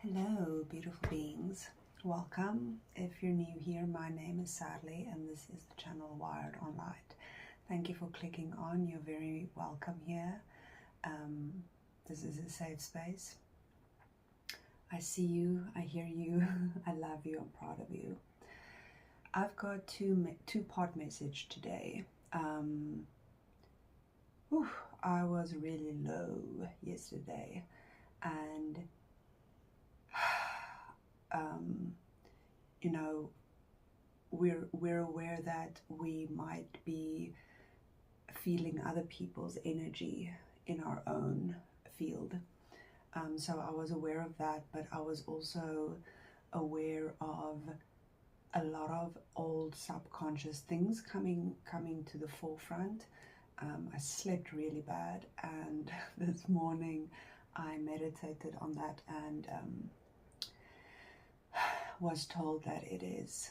Hello, beautiful beings. Welcome. If you're new here, my name is Sadly, and this is the channel Wiredonlight. Thank you for clicking on. You're very welcome here. This is a safe space. I see you, I hear you, I love you, I'm proud of you. I've got two-part message today. I was really low yesterday, and you know, we're aware that we might be feeling other people's energy in our own field. So I was aware of that, but I was also aware of a lot of old subconscious things coming to the forefront. I slept really bad, and this morning I meditated on that and was told that it is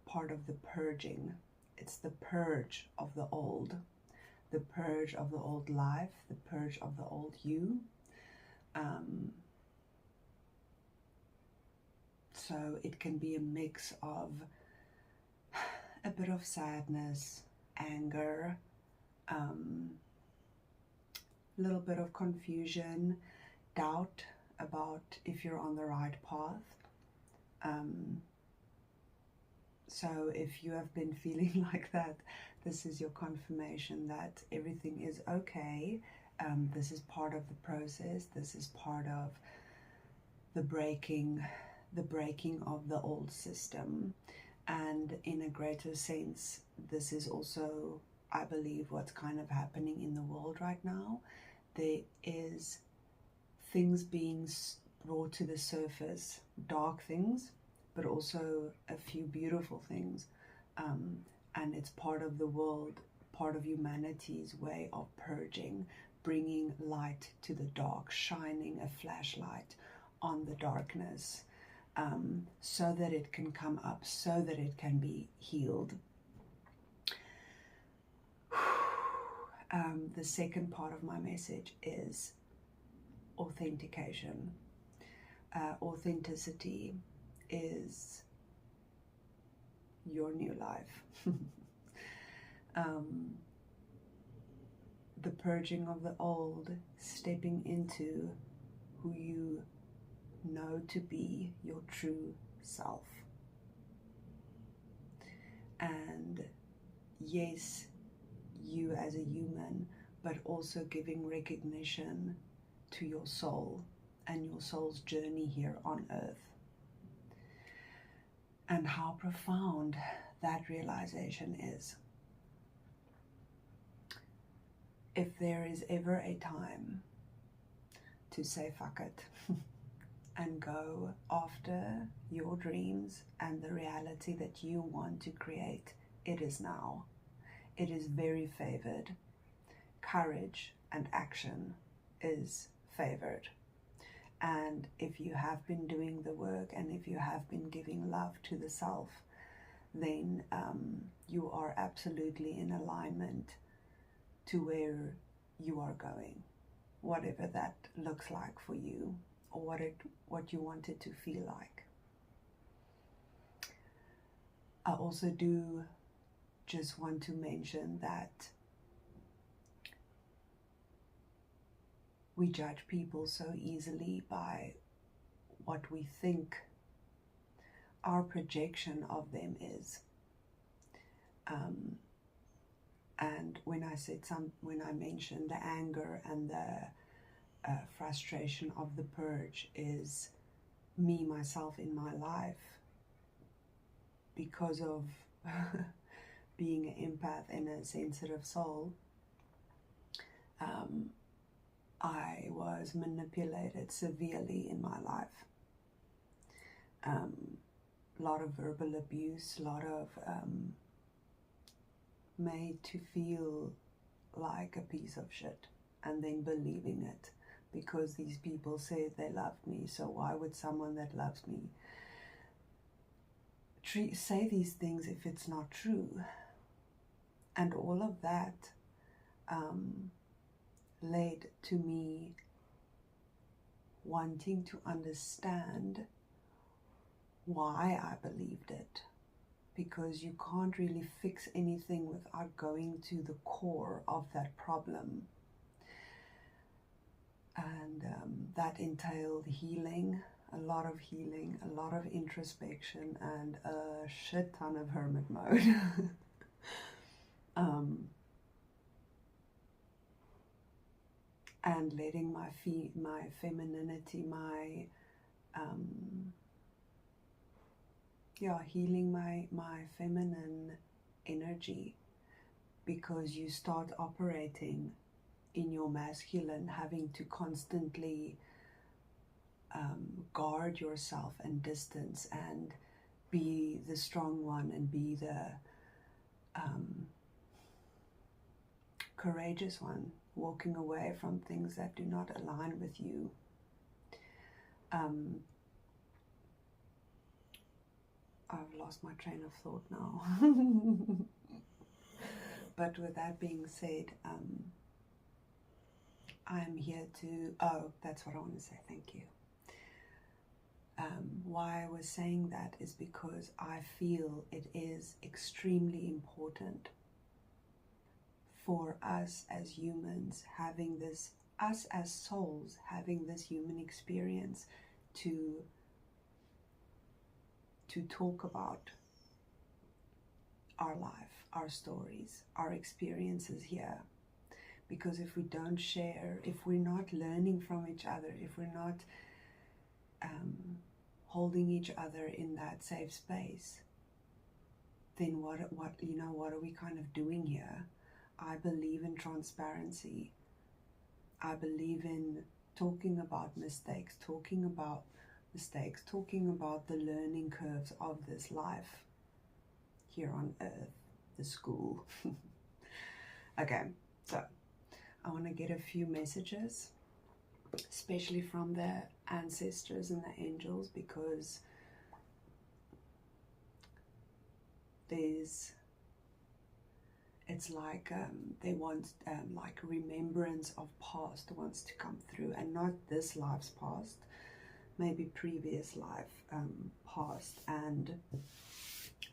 part of the purging. It's the purge of the old life, the purge of the old you. So it can be a mix of a bit of sadness, anger, a little bit of confusion, doubt about if you're on the right path. So if you have been feeling like that, this is your confirmation that everything is okay. This is part of the process. This is part of the breaking of the old system. And in a greater sense, this is also, I believe, what's kind of happening in the world right now. There is things being brought to the surface, dark things, but also a few beautiful things. And it's part of the world, part of humanity's way of purging, bringing light to the dark, shining a flashlight on the darkness, so that it can come up, so that it can be healed. The second part of my message is authentication. Authenticity is your new life. The purging of the old, stepping into who you know to be your true self. And yes, you as a human, but also giving recognition to your soul and your soul's journey here on earth. And how profound that realization is. If there is ever a time to say fuck it and go after your dreams and the reality that you want to create, it is now. It is very favored. Courage and action is favored. And if you have been doing the work, and if you have been giving love to the self, then you are absolutely in alignment to where you are going, whatever that looks like for you, or what you want it to feel like. I also do just want to mention that we judge people so easily by what we think our projection of them is. And when I mentioned the anger and the frustration of the purge is me, myself in my life, because of being an empath and a sensitive soul. I was manipulated severely in my life. A lot of verbal abuse, a lot of made to feel like a piece of shit, and then believing it because these people said they loved me. So why would someone that loves me say these things if it's not true? And all of that led to me wanting to understand why I believed it, because you can't really fix anything without going to the core of that problem. And that entailed healing, a lot of healing, a lot of introspection, and a shit ton of hermit mode. And letting my femininity, healing my feminine energy, because you start operating in your masculine, having to constantly guard yourself and distance and be the strong one and be the courageous one, walking away from things that do not align with you. I've lost my train of thought now. But with that being said, I'm here to, that's what I want to say, thank you. Why I was saying that is because I feel it is extremely important for us as humans having this, us as souls having this human experience, to talk about our life, our stories, our experiences here. Because if we don't share, if we're not learning from each other, if we're not holding each other in that safe space, then what are we kind of doing here? I believe in transparency. I believe in talking about mistakes, talking about the learning curves of this life here on earth, the school. Okay, so I want to get a few messages, especially from the ancestors and the angels, because it's like they want like remembrance of past wants to come through, and not this life's past, maybe previous life past, and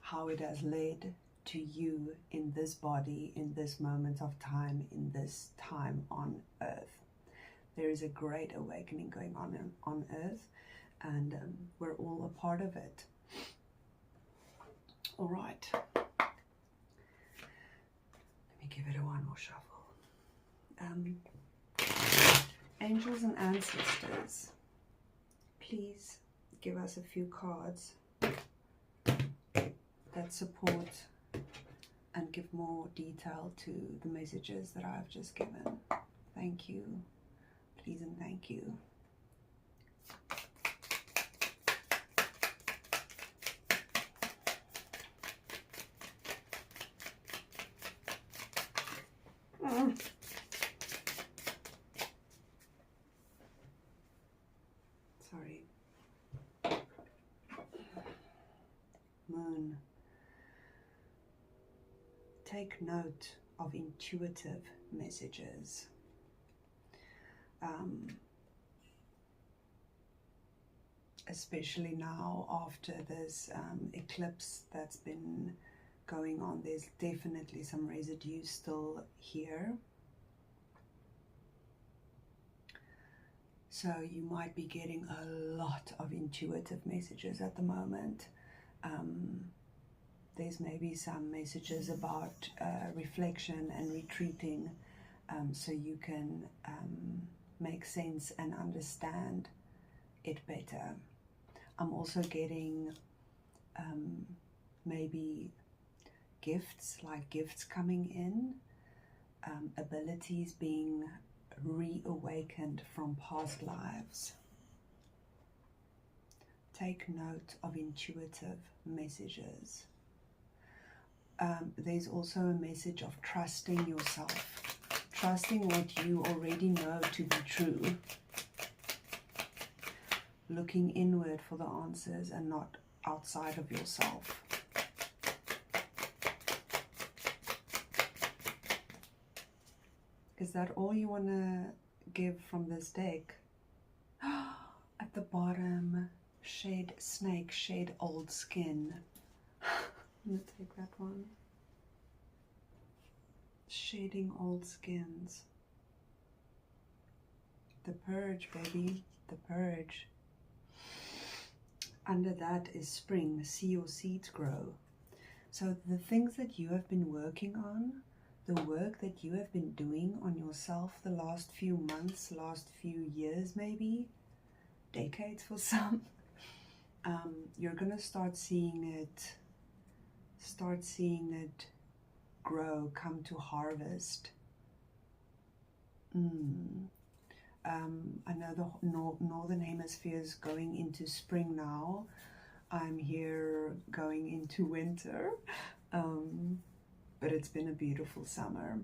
how it has led to you in this body, in this moment of time, in this time on earth. There is a great awakening going on earth, and we're all a part of it. All right. Let me give it one more shuffle. Angels and ancestors, please give us a few cards that support and give more detail to the messages that I've just given. Thank you. Please and thank you. Sorry. Moon. Take note of intuitive messages. Especially now after this eclipse that's been going on, there's definitely some residue still here. So you might be getting a lot of intuitive messages at the moment. There's maybe some messages about reflection and retreating, so you can make sense and understand it better. I'm also getting maybe gifts, like gifts coming in, abilities being reawakened from past lives. Take note of intuitive messages. There's also a message of trusting yourself, trusting what you already know to be true, looking inward for the answers and not outside of yourself. Is that all you want to give from this deck? bottom, shade snake, shade old skin. I'm going to take that one. Shading old skins. The purge, baby. The purge. Under that is spring. See your seeds grow. So the things that you have been working on, the work that you have been doing on yourself the last few months, last few years maybe, decades for some, you're going to start seeing it grow, come to harvest. I know the northern hemisphere is going into spring now. I'm here going into winter, but it's been a beautiful summer.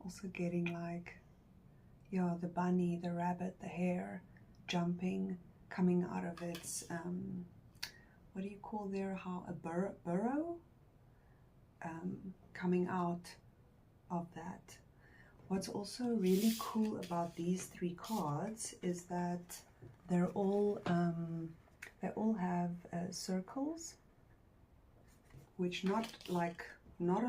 Also getting like, yeah, the bunny, the rabbit, the hare jumping, coming out of its, what do you call there, how, a burrow? Coming out of that. What's also really cool about these three cards is that they're all they all have circles, which not a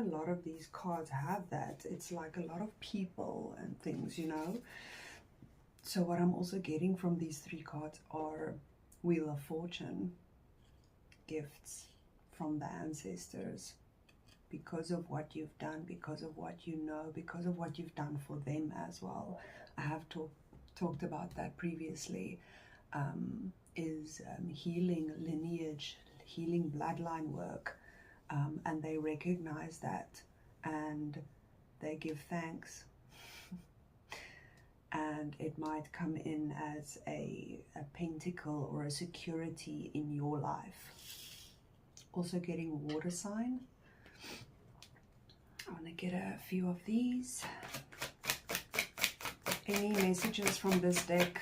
lot of these cards have that. It's like a lot of people and things, you know. So what I'm also getting from these three cards are Wheel of Fortune, gifts from the ancestors, because of what you've done, because of what you know, because of what you've done for them as well. I have talked about that previously. Is healing lineage, healing bloodline work, and they recognize that and they give thanks. And it might come in as a pentacle or a security in your life. Also getting water sign. I want to get a few of these. Any messages from this deck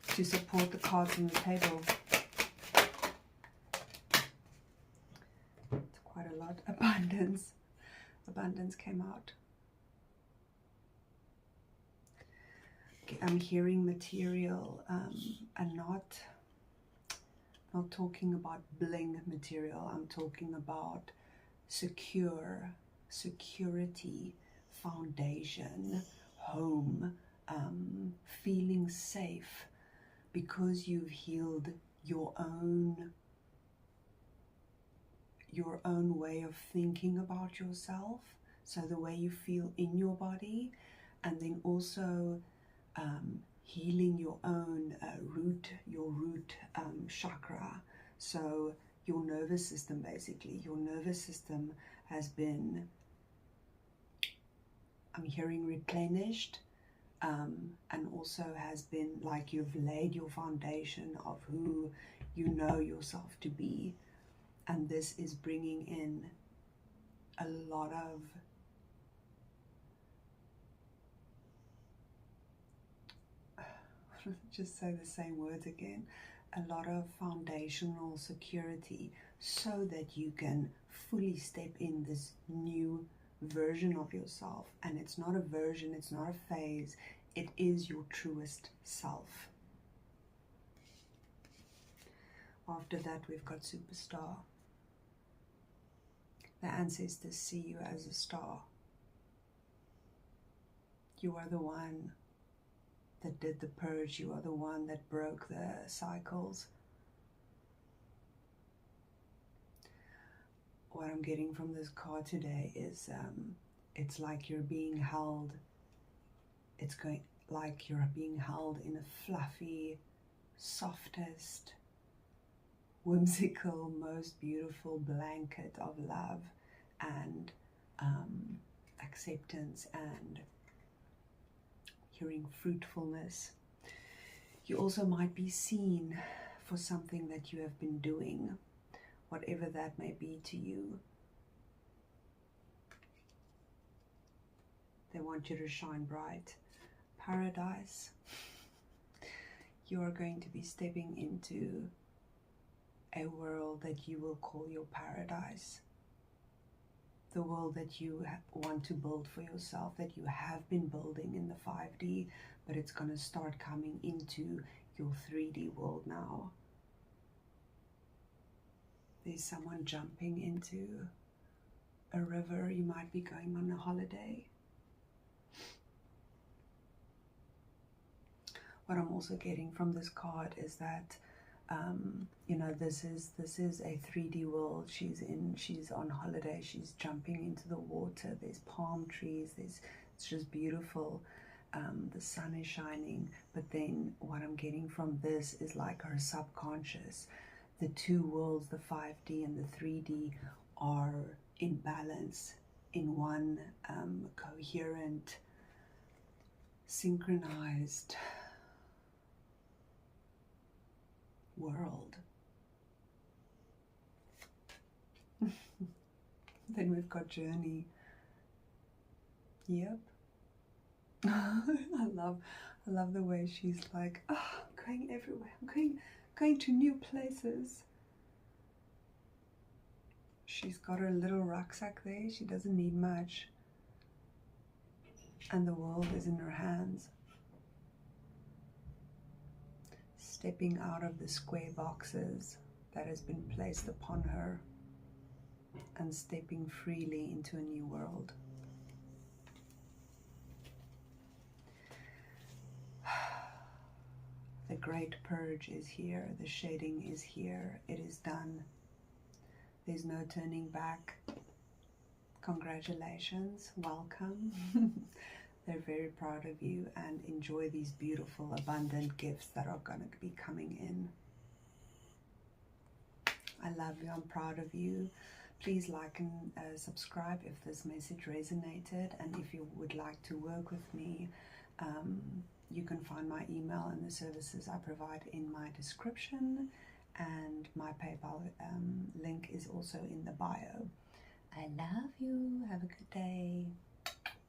to support the cards on the table? It's quite a lot. Abundance. Abundance came out. I'm hearing material and not talking about bling material. I'm talking about security, foundation, home, feeling safe, because you've healed your own way of thinking about yourself, so the way you feel in your body, and then also healing your own root chakra. So your nervous system, basically, your nervous system has been, I'm hearing, replenished, and also has been like you've laid your foundation of who you know yourself to be. And this is bringing in a lot of just say the same words again, a lot of foundational security, so that you can fully step in this new version of yourself. And it's not a version, it's not a phase, it is your truest self. After that, we've got Superstar. The ancestors see you as a star. You are the one that did the purge. You are the one that broke the cycles. What I'm getting from this card today is it's like you're being held. It's going like you're being held in a fluffy, softest, whimsical, most beautiful blanket of love and acceptance and hearing fruitfulness. You also might be seen for something that you have been doing, whatever that may be to you. They want you to shine bright. Paradise. You are going to be stepping into a world that you will call your paradise. the world that you want to build for yourself, that you have been building in the 5D, but it's going to start coming into your 3D world now. There's someone jumping into a river. You might be going on a holiday. What I'm also getting from this card is that you know, this is a 3D world. She's on holiday. She's jumping into the water. There's palm trees. It's just beautiful. The sun is shining. But then what I'm getting from this is like her subconscious. The two worlds, the 5D and the 3D, are in balance in one coherent, synchronized world. Then we've got journey. Yep. I love the way she's like, oh, I'm going everywhere. I'm going to new places. She's got her little rucksack there. She doesn't need much. And the world is in her hands. Stepping out of the square boxes that has been placed upon her and stepping freely into a new world. The great purge is here. The shedding is here. It is done. There's no turning back. Congratulations. Welcome. They're very proud of you, and enjoy these beautiful, abundant gifts that are going to be coming in. I love you. I'm proud of you. Please like and subscribe if this message resonated. And if you would like to work with me, you can find my email and the services I provide in my description. And my PayPal link is also in the bio. I love you. Have a good day.